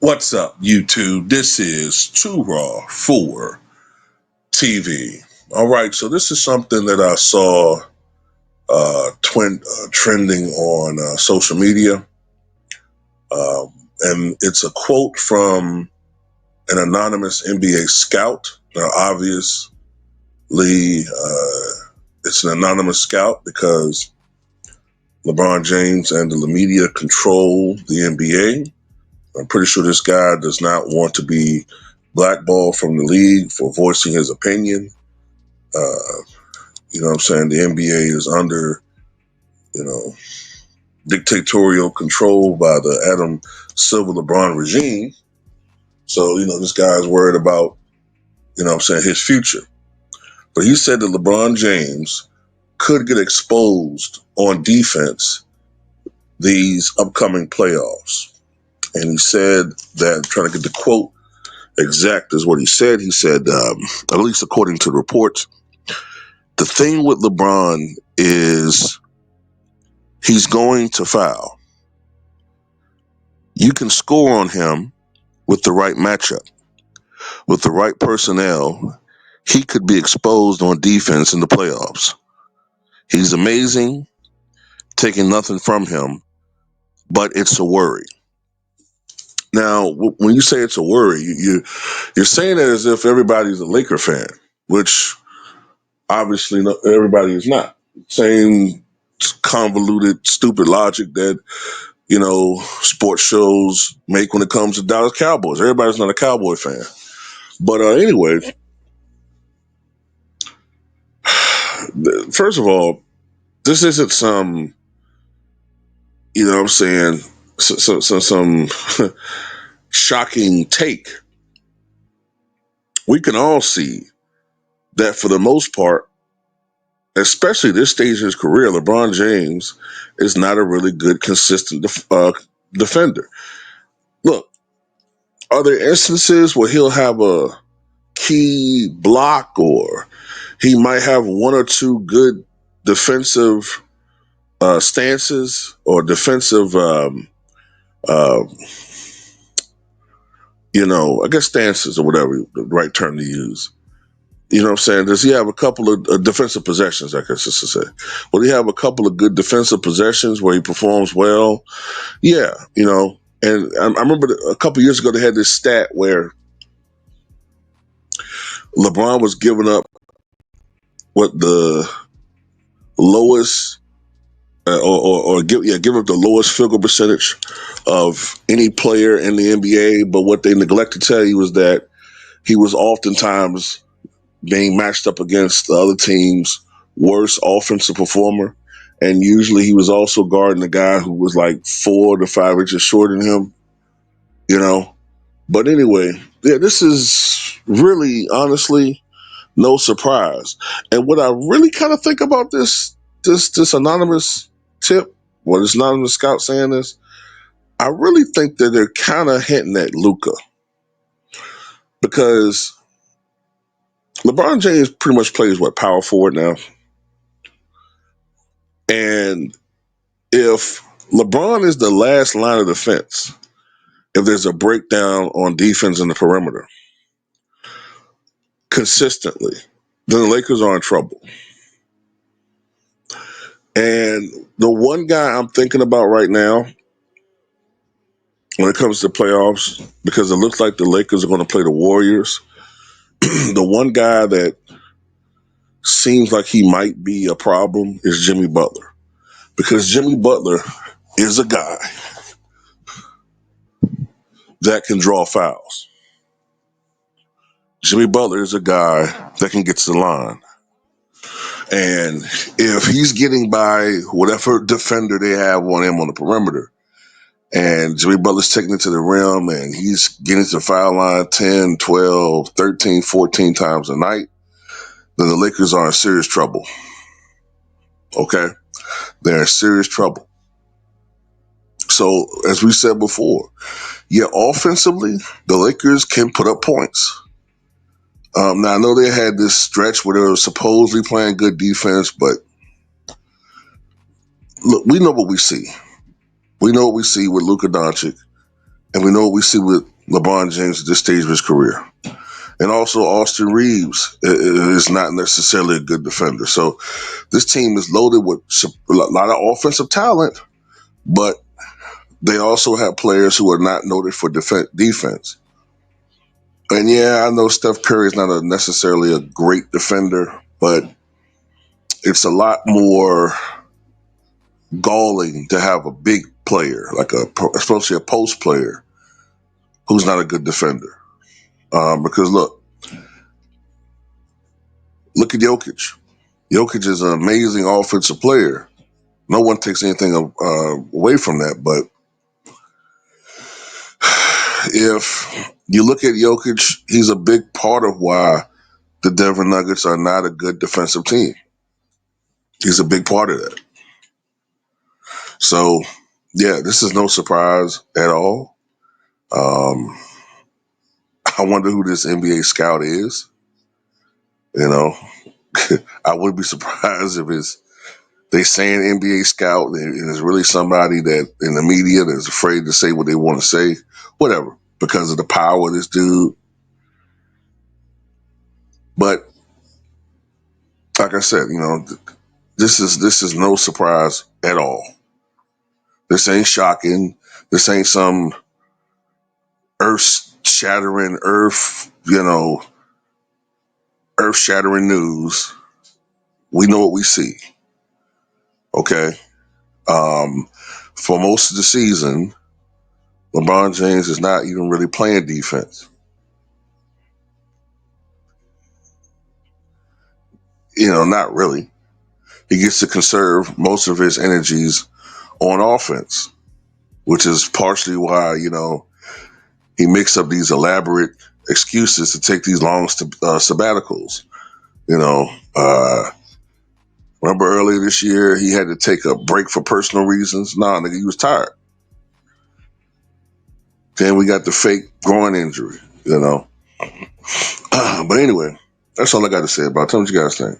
What's up, YouTube? This is Too Raw for TV. All right, so this is something that I saw trending on social media, and it's a quote from an anonymous NBA scout. Now, obviously, it's an anonymous scout because LeBron James and the media control the NBA. I'm pretty sure this guy does not want to be blackballed from the league for voicing his opinion. Uh, you know what I'm saying? The NBA is under, you know, dictatorial control by the Adam Silver LeBron regime. So, this guy's worried about, what I'm saying, his future. But he said that LeBron James could get exposed on defense these upcoming playoffs. And he said that, I'm trying to get the quote exact is what he said. He said, at least according to the reports, the thing with LeBron is he's going to foul. You can score on him with the right matchup, with the right personnel. He could be exposed on defense in the playoffs. He's amazing, taking nothing from him, but it's a worry. Now, when you say it's a worry, you're saying it as if everybody's a Laker fan, which obviously everybody is not. Same convoluted, stupid logic that sports shows make when it comes to Dallas Cowboys. Everybody's not a Cowboy fan. But anyway, first of all, this isn't some, what I'm saying, some shocking take. We can all see that for the most part, especially this stage of his career, LeBron James is not a really good, consistent defender. Look, are there instances where he'll have a key block or he might have one or two good defensive stances or defensive, uh, I guess stances or whatever the right term to use. You know what I'm saying? Does he have a couple of defensive possessions, I guess just to say? Will he have a couple of good defensive possessions where he performs well? Yeah, And I remember a couple years ago they had this stat where LeBron was giving up what the lowest give up the lowest field goal percentage of any player in the NBA. But what they neglect to tell you was that he was oftentimes being matched up against the other team's worst offensive performer. And usually he was also guarding a guy who was like 4 to 5 inches shorter than him, you know. But anyway, yeah, this is really, honestly, no surprise. And what I really kind of think about this anonymous tip, what this anonymous scout saying this, I really think that they're kind of hinting at Luka because LeBron James pretty much plays power forward now, and if LeBron is the last line of defense, if there's a breakdown on defense in the perimeter consistently, then the Lakers are in trouble. And the one guy I'm thinking about right now when it comes to playoffs, because it looks like the Lakers are going to play the Warriors, the one guy that seems like he might be a problem is Jimmy Butler. Because Jimmy Butler is a guy that can draw fouls. Jimmy Butler is a guy that can get to the line. And if he's getting by whatever defender they have on him on the perimeter, and Jimmy Butler's taking it to the rim and he's getting to the foul line 10, 12, 13, 14 times a night, then the Lakers are in serious trouble. Okay? They're in serious trouble. So, as we said before, yeah, offensively, the Lakers can put up points. Now, I know they had this stretch where they were supposedly playing good defense, but look, we know what we see. We know what we see with Luka Doncic And we know what we see with LeBron James at this stage of his career. And also, Austin Reeves is not necessarily a good defender. So this team is loaded with a lot of offensive talent, but they also have players who are not noted for defense. And yeah, I know Steph Curry is not necessarily a great defender, but it's a lot more galling to have a big player, especially a post player, who's not a good defender. Because look at Jokic. Jokic is an amazing offensive player. No one takes anything away from that, but if you look at Jokic, he's a big part of why the Denver Nuggets are not a good defensive team. He's a big part of that. So, yeah, this is no surprise at all. Um, I wonder who this NBA scout is. You know, I wouldn't be surprised if they saying NBA scout and it's really somebody that in the media that's afraid to say what they want to say, whatever, because of the power of this dude. But like I said, this is no surprise at all. This ain't shocking. This ain't some earth shattering earth shattering news. We know what we see. Okay. Um, for most of the season, LeBron James is not even really playing defense. Not really. He gets to conserve most of his energies on offense, which is partially why, he makes up these elaborate excuses to take these long sabbaticals. You know, uh, remember earlier this year, he had to take a break for personal reasons. Nah, nigga, he was tired. Then we got the fake groin injury. But anyway, that's all I got to say about it. Tell me what you guys think.